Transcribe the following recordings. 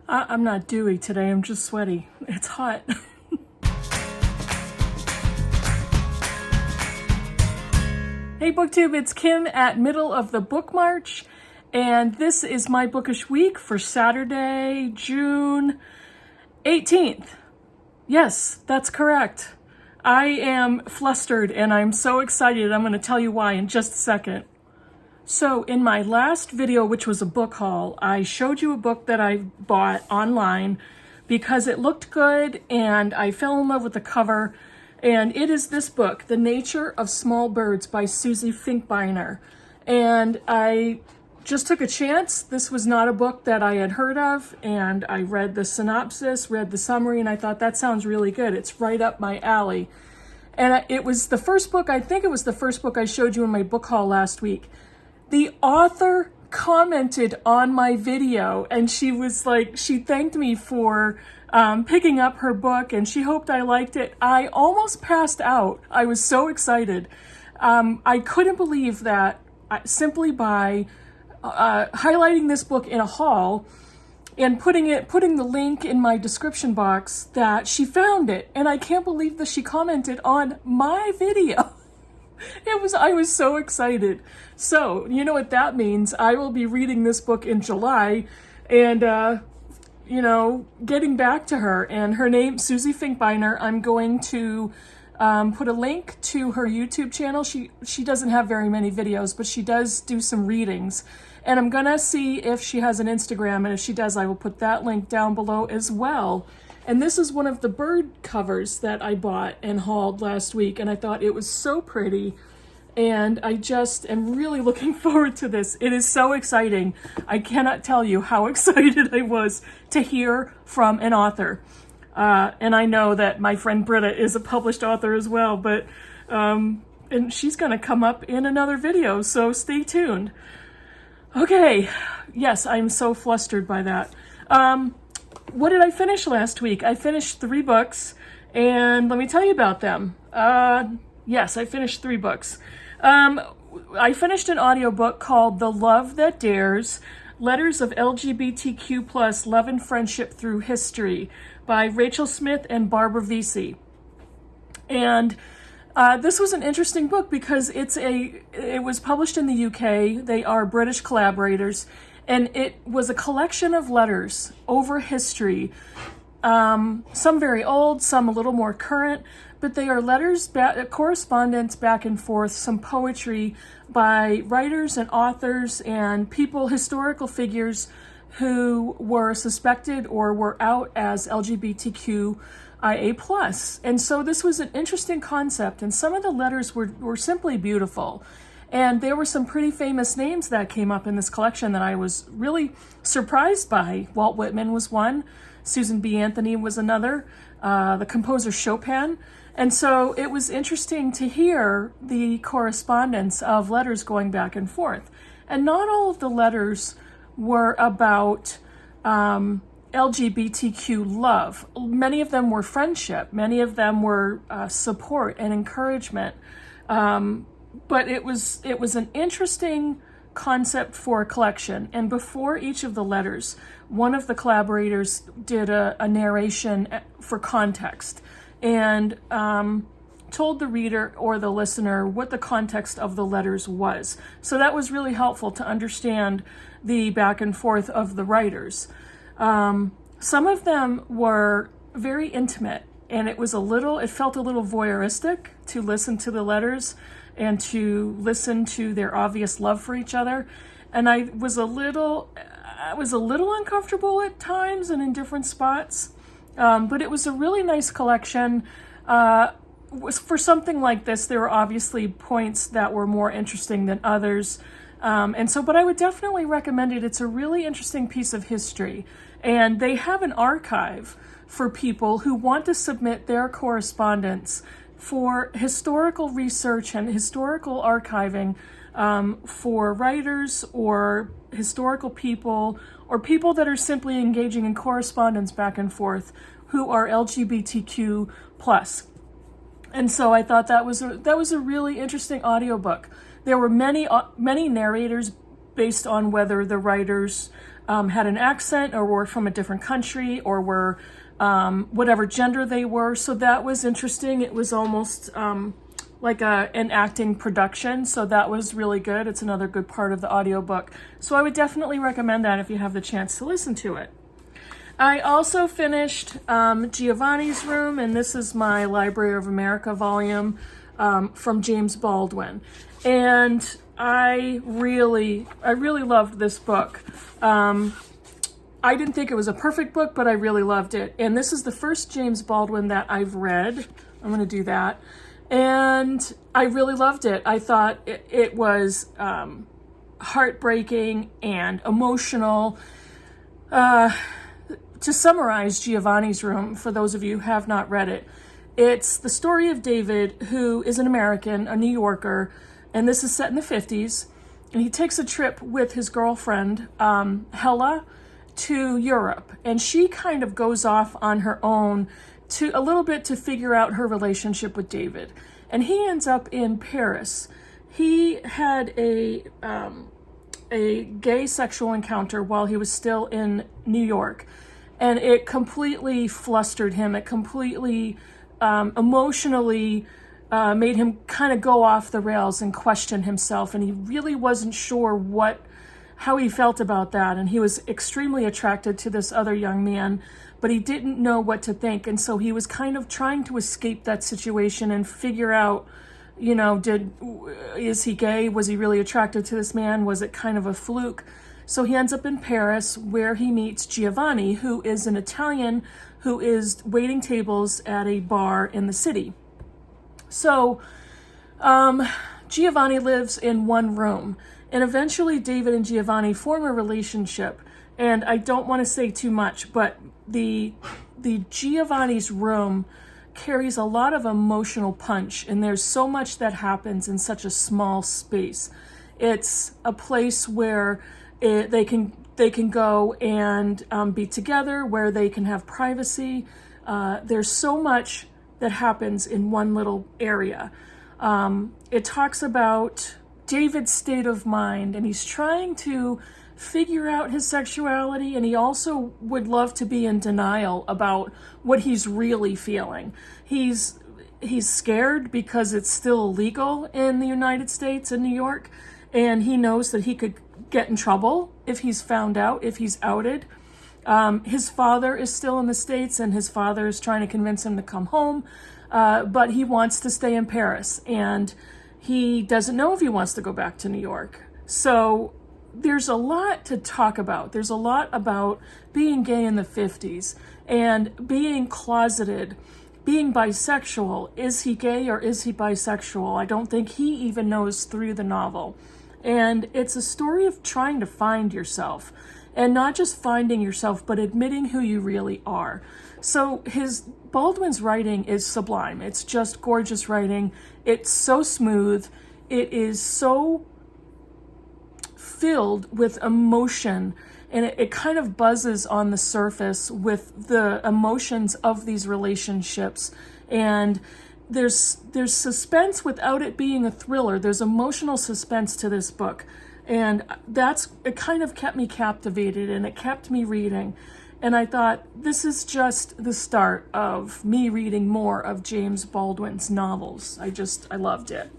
I'm not dewy today, I'm just sweaty. It's hot. Hey BookTube, it's Kim at Middle of the Book March, and this is my Bookish week for Saturday, June 18th. Yes, that's correct. I am flustered and I'm so excited. I'm going to tell you why in just a second. So in my last video, which was a book haul, I showed you a book that I bought online because it looked good and I fell in love with the cover. And it is this book, The Nature of Small Birds by Susie Finkbeiner. And I just took a chance. This was not a book that I had heard of. And I read the synopsis, read the summary, and I thought that sounds really good. It's right up my alley. And it was the first book, I think it was the first book I showed you in my book haul last week. The author commented on my video and she was like, she thanked me for picking up her book and she hoped I liked it. I almost passed out. I was so excited. I couldn't believe that simply by highlighting this book in a haul and putting the link in my description box that she found it. And I can't believe that she commented on my video. I was so excited. So, you know what that means. I will be reading this book in July and, getting back to her. And her name, Susie Finkbeiner. I'm going to put a link to her YouTube channel. She doesn't have very many videos, but she does do some readings. And I'm going to see if she has an Instagram. And if she does, I will put that link down below as well. And this is one of the bird covers that I bought and hauled last week. And I thought it was so pretty. And I just am really looking forward to this. It is so exciting. I cannot tell you how excited I was to hear from an author. And I know that my friend Britta is a published author as well, but and she's going to come up in another video, so stay tuned. Okay, yes, I'm so flustered by that. What did I finish last week? I finished 3 books, and let me tell you about them. Yes, I finished 3 books. I finished an audiobook called The Love That Dares, Letters of LGBTQ+ Love and Friendship Through History by Rachel Smith and Barbara Vesey. And this was an interesting book because it was published in the UK. They are British collaborators. And it was a collection of letters over history, some very old, some a little more current, but they are letters, correspondence back and forth, some poetry by writers and authors and people, historical figures who were suspected or were out as LGBTQIA+. And so this was an interesting concept, and some of the letters were simply beautiful. And there were some pretty famous names that came up in this collection that I was really surprised by. Walt Whitman was one. Susan B. Anthony was another. The composer Chopin. And so it was interesting to hear the correspondence of letters going back and forth. And not all of the letters were about LGBTQ love. Many of them were friendship. Many of them were support and encouragement. But it was an interesting concept for a collection. And before each of the letters, one of the collaborators did a narration for context and told the reader or the listener what the context of the letters was. So that was really helpful to understand the back and forth of the writers. Some of them were very intimate, and it felt a little voyeuristic to listen to the letters and to listen to their obvious love for each other. And I was a little uncomfortable at times and in different spots. But it was a really nice collection. For something like this, there were obviously points that were more interesting than others. But I would definitely recommend it. It's a really interesting piece of history. And they have an archive for people who want to submit their correspondence for historical research and historical archiving for writers or historical people or people that are simply engaging in correspondence back and forth who are LGBTQ+. And so I thought that was a really interesting audiobook. There were many narrators based on whether the writers had an accent or were from a different country or were whatever gender they were. So that was interesting. It was almost like an acting production. So that was really good. It's another good part of the audiobook. So I would definitely recommend that if you have the chance to listen to it. I also finished Giovanni's Room, and this is my Library of America volume from James Baldwin. And I really loved this book. I didn't think it was a perfect book, but I really loved it. And this is the first James Baldwin that I've read. I'm going to do that. And I really loved it. I thought it was heartbreaking and emotional. To summarize Giovanni's Room, for those of you who have not read it, it's the story of David, who is an American, a New Yorker, and this is set in the 50s. And he takes a trip with his girlfriend, Hella, to Europe. And she kind of goes off on her own to a little bit to figure out her relationship with David. And he ends up in Paris. He had a gay sexual encounter while he was still in New York. And it completely flustered him. It completely emotionally made him kind of go off the rails and question himself. And he really wasn't sure how he felt about that. And he was extremely attracted to this other young man, but he didn't know what to think. And so he was kind of trying to escape that situation and figure out, you know, is he gay? Was he really attracted to this man? Was it kind of a fluke? So he ends up in Paris, where he meets Giovanni, who is an Italian who is waiting tables at a bar in the city. So Giovanni lives in one room, and eventually David and Giovanni form a relationship. And I don't want to say too much, but the Giovanni's room carries a lot of emotional punch, and there's so much that happens in such a small space. It's a place where they can go and be together, where they can have privacy. There's so much that happens in one little area. It talks about David's state of mind, and he's trying to figure out his sexuality, and he also would love to be in denial about what he's really feeling. He's scared because it's still illegal in the United States and New York, and he knows that he could get in trouble if he's found out, if he's outed. His father is still in the States, and his father is trying to convince him to come home, but he wants to stay in Paris, and he doesn't know if he wants to go back to New York. So there's a lot to talk about. There's a lot about being gay in the 50s and being closeted, being bisexual. Is he gay or is he bisexual? I don't think he even knows through the novel. And it's a story of trying to find yourself, and not just finding yourself, but admitting who you really are. So Baldwin's writing is sublime. It's just gorgeous writing. It's so smooth. It is so filled with emotion, and it kind of buzzes on the surface with the emotions of these relationships. And there's suspense without it being a thriller. There's emotional suspense to this book, and it kind of kept me captivated, and it kept me reading. And I thought, this is just the start of me reading more of James Baldwin's novels. I loved it.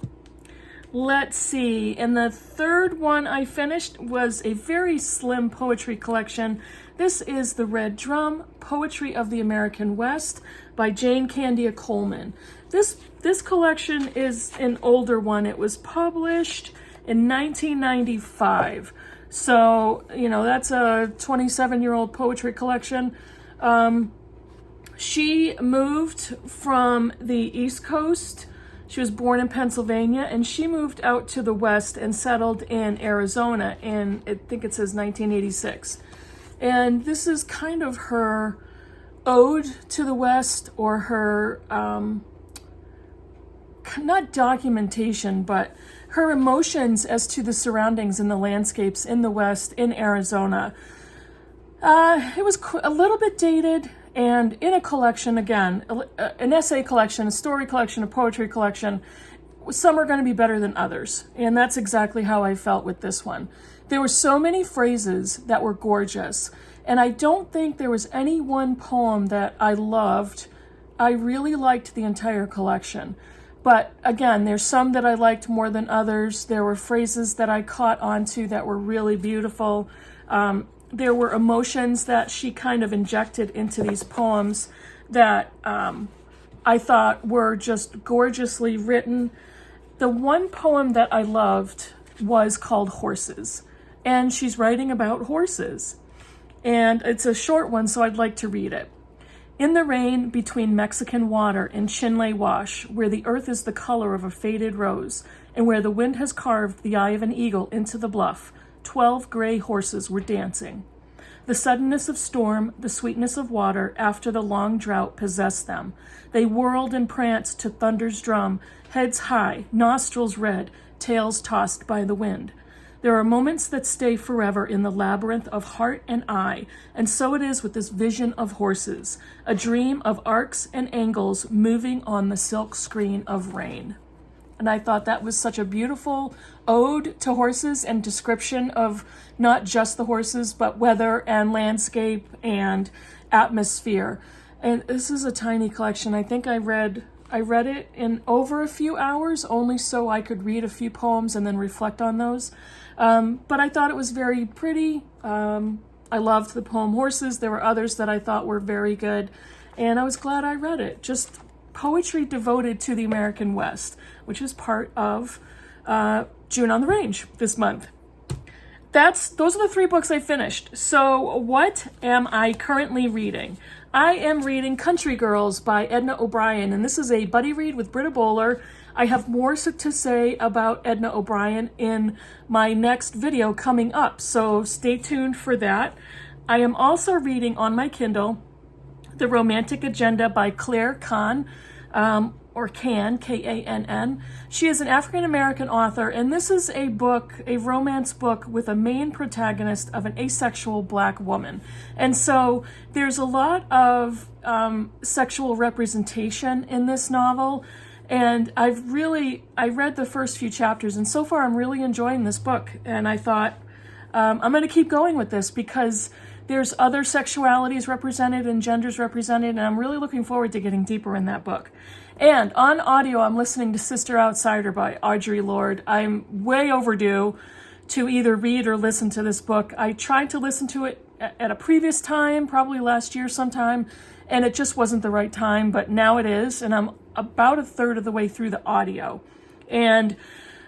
Let's see, and the third one I finished was a very slim poetry collection. This is The Red Drum, Poetry of the American West by Jane Candia Coleman. This collection is an older one. It was published in 1995. So, you know, that's a 27-year-old poetry collection. She moved from the East Coast. She was born in Pennsylvania, and she moved out to the West and settled in Arizona in, I think it says 1986. And this is kind of her ode to the West, or her, not documentation, but her emotions as to the surroundings and the landscapes in the West, in Arizona. It was a little bit dated, and in a collection, again, an essay collection, a story collection, a poetry collection, some are going to be better than others. And that's exactly how I felt with this one. There were so many phrases that were gorgeous, and I don't think there was any one poem that I loved. I really liked the entire collection. But again, there's some that I liked more than others. There were phrases that I caught onto that were really beautiful. There were emotions that she kind of injected into these poems that I thought were just gorgeously written. The one poem that I loved was called Horses, and she's writing about horses. And it's a short one, so I'd like to read it. In the rain between Mexican water and Chinle Wash, where the earth is the color of a faded rose, and where the wind has carved the eye of an eagle into the bluff, 12 gray horses were dancing. The suddenness of storm, the sweetness of water, after the long drought possessed them. They whirled and pranced to thunder's drum, heads high, nostrils red, tails tossed by the wind. There are moments that stay forever in the labyrinth of heart and eye, and so it is with this vision of horses, a dream of arcs and angles moving on the silk screen of rain. And I thought that was such a beautiful ode to horses and description of not just the horses, but weather and landscape and atmosphere. And this is a tiny collection. I think I read it in over a few hours, only so I could read a few poems and then reflect on those. But I thought it was very pretty. I loved the poem Horses. There were others that I thought were very good, and I was glad I read it. Just poetry devoted to the American West, which is part of June on the Range this month. Those are the 3 books I finished. So what am I currently reading? I am reading Country Girls by Edna O'Brien, and this is a buddy read with Britta Bowler. I have more to say about Edna O'Brien in my next video coming up, so stay tuned for that. I am also reading on my Kindle The Romantic Agenda by Claire Kann, or Kann, K-A-N-N. She is an African-American author, and this is a book, a romance book with a main protagonist of an asexual Black woman. And so there's a lot of sexual representation in this novel, and I read the first few chapters, and so far I'm really enjoying this book, and I thought I'm going to keep going with this because there's other sexualities represented and genders represented, and I'm really looking forward to getting deeper in that book. And on audio, I'm listening to Sister Outsider by Audre Lorde. I'm way overdue to either read or listen to this book. I tried to listen to it at a previous time, probably last year sometime, and it just wasn't the right time, but now it is, and I'm about a third of the way through the audio. And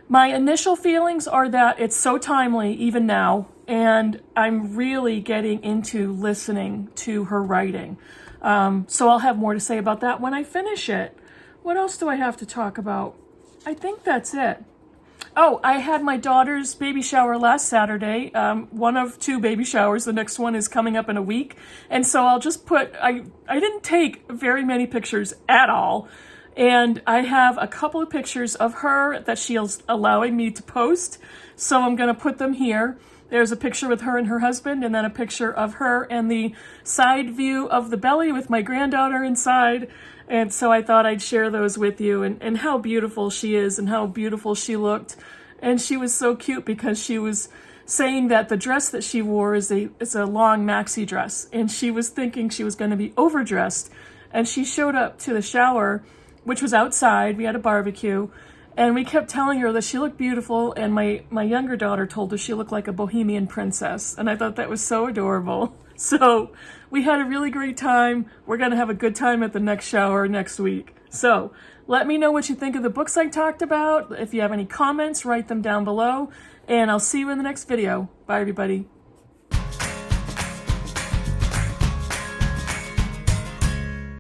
my initial feelings are that it's so timely even now, and I'm really getting into listening to her writing. So I'll have more to say about that when I finish it. What else do I have to talk about? I think that's it. Oh, I had my daughter's baby shower last Saturday, one of 2 baby showers. The next one is coming up in a week. And so I'll just I didn't take very many pictures at all. And I have a couple of pictures of her that she's allowing me to post. So I'm going to put them here. There's a picture with her and her husband, and then a picture of her and the side view of the belly with my granddaughter inside. And so I thought I'd share those with you, and how beautiful she is and how beautiful she looked. And she was so cute because she was saying that the dress that she wore is a long maxi dress. And she was thinking she was going to be overdressed. And she showed up to the shower, which was outside. We had a barbecue. And we kept telling her that she looked beautiful, and my younger daughter told her she looked like a bohemian princess, and I thought that was so adorable. So we had a really great time. We're going to have a good time at the next shower next week. So let me know what you think of the books I talked about. If you have any comments, write them down below, and I'll see you in the next video. Bye, everybody.